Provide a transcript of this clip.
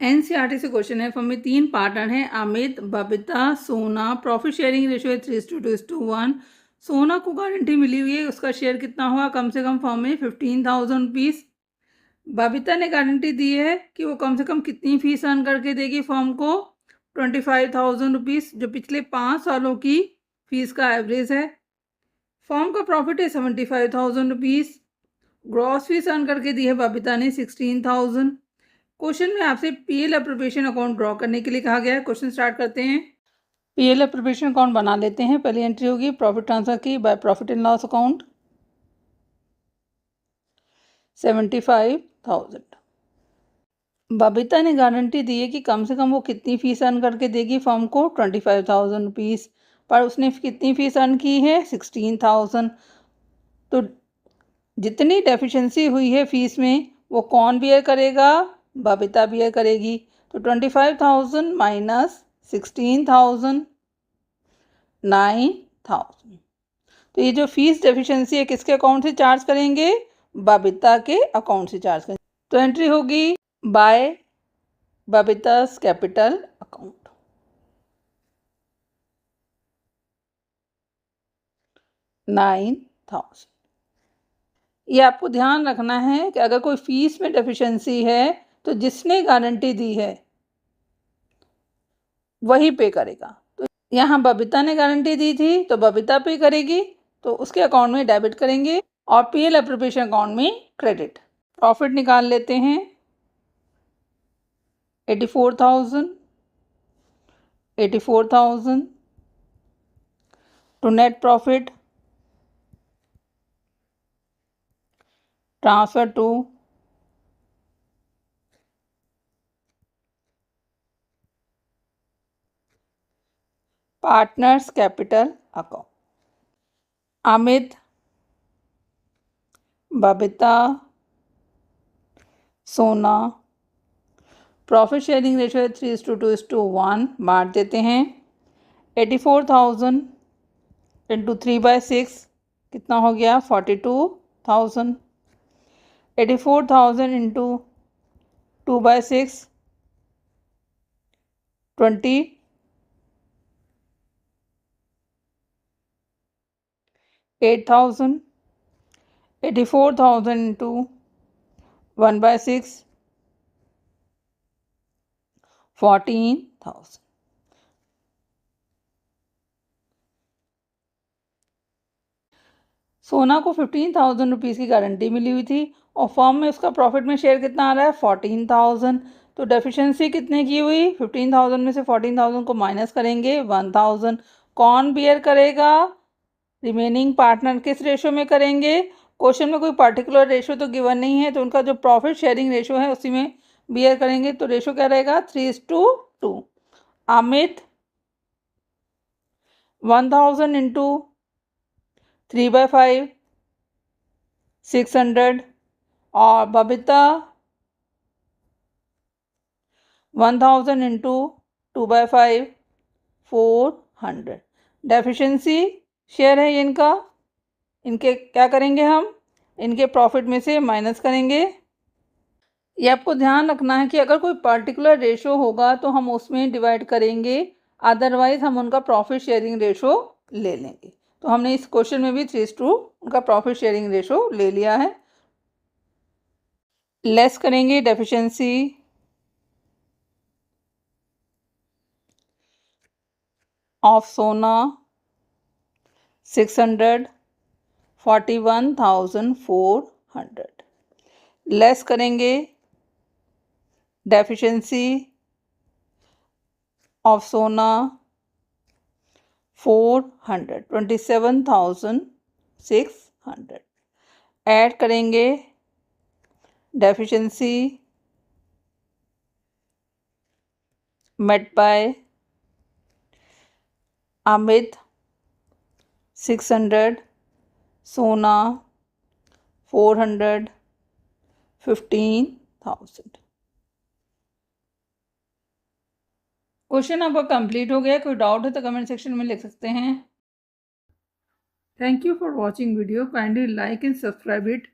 NCERT से question है। Form में 3 पार्टनर हैं, Amit, Babita, Sona. Profit sharing ratio है 3:2:1। सोना को गारंटी मिली हुई है, उसका शेयर कितना हुआ? कम से कम फॉर्म में 15,000 रुपीज़। बबीता ने गारंटी दी है कि वो कम से कम कितनी फीस अर्न करके देगी फॉर्म को? 25,000 रुपीज़, जो पिछले 5 सालों की फीस का एवरेज है। फॉर्म का प्रॉफिट है 75,000 रुपीज़। ग्रॉस फीस अर्न करके दी है बबीता ने 16,000। क्वेश्चन में आपसे पीएल अप्रोप्रिएशन अकाउंट ड्रॉ करने के लिए कहा गया है। क्वेश्चन स्टार्ट करते हैं। पीएल अप्रोप्रिएशन अकाउंट बना लेते हैं। पहली एंट्री होगी प्रॉफिट ट्रांसफर की by profit and loss account 75,000। Babita ने गारंटी दी है कि कम से कम वो कितनी फीस अर्न करके देगी फर्म को? 25,000 रुपीज़। पर उसने कितनी फीस अर्न की है? 16,000। तो जितनी डेफिशिएंसी हुई है फीस में वो कौन बियर करेगा? बबीता बियर करेगी। तो 25,000 माइनस 16,000 9,000। तो ये जो फीस डेफिशिएंसी है किसके अकाउंट से चार्ज करेंगे? बबीता के अकाउंट से चार्ज करेंगे। तो एंट्री होगी बाय बबीता's कैपिटल अकाउंट। $9,000। ये आपको ध्यान रखना है कि अगर कोई फीस में डेफिशिएंसी है तो जिसने गारंटी दी है वही पे करेगा। तो यहाँ बबीता ने गारंटी दी थी तो बबीता पे करेगी, तो उसके अकाउंट में डेबिट करेंगे और पीएल अप्रोप्रिएशन अकाउंट में क्रेडिट। प्रॉफिट निकाल लेते हैं 84,000 to net profit transfer to partners capital account. Amit, Babita, Sona. Profit sharing ratio 3:2:1। बांट देते हैं 84,000 इंटू 3/6 कितना हो गया? 42,000। 84,000 इंटू 2/6 28,000। 84,000 इंटू 1/6 14,000। सोना को 15,000 रुपीज़ की गारंटी मिली हुई थी और फर्म में उसका प्रॉफिट में शेयर कितना आ रहा है? 14,000। तो डेफिशिएंसी कितने की हुई? 15,000 में से 14,000 को माइनस करेंगे 1,000। कौन बियर करेगा? रिमेनिंग पार्टनर किस रेशो में करेंगे? क्वेश्चन में कोई पर्टिकुलर रेशो तो गिवन नहीं है, तो उनका जो प्रॉफिट शेयरिंग रेशो है उसी में बियर करेंगे। तो रेशो क्या रहेगा? 3:2। अमित 1,000 इंटू 3/5 600 और बबीता 1,000 इंटू 2/5 400। डेफिशिएंसी शेयर है ये इनका। इनके क्या करेंगे हम? इनके प्रॉफिट में से माइनस करेंगे। ये आपको ध्यान रखना है कि अगर कोई पर्टिकुलर रेशो होगा तो हम उसमें डिवाइड करेंगे, अदरवाइज हम उनका प्रॉफिट शेयरिंग रेशो ले लेंगे। तो हमने इस क्वेश्चन में भी 3:2 उनका प्रॉफिट शेयरिंग रेशो ले लिया है। लेस करेंगे डेफिशिएंसी ऑफ सोना 600 41,400। लेस करेंगे डेफिशिएंसी ऑफ सोना 400 27,600। ऐड करेंगे डेफिशिएंसी मेट बाय अमित 600 सोना 400 15,000। क्वेश्चन आपका कंप्लीट हो गया। कोई डाउट है तो कमेंट सेक्शन में लिख सकते हैं। Thank you for watching video. Kindly like and subscribe it.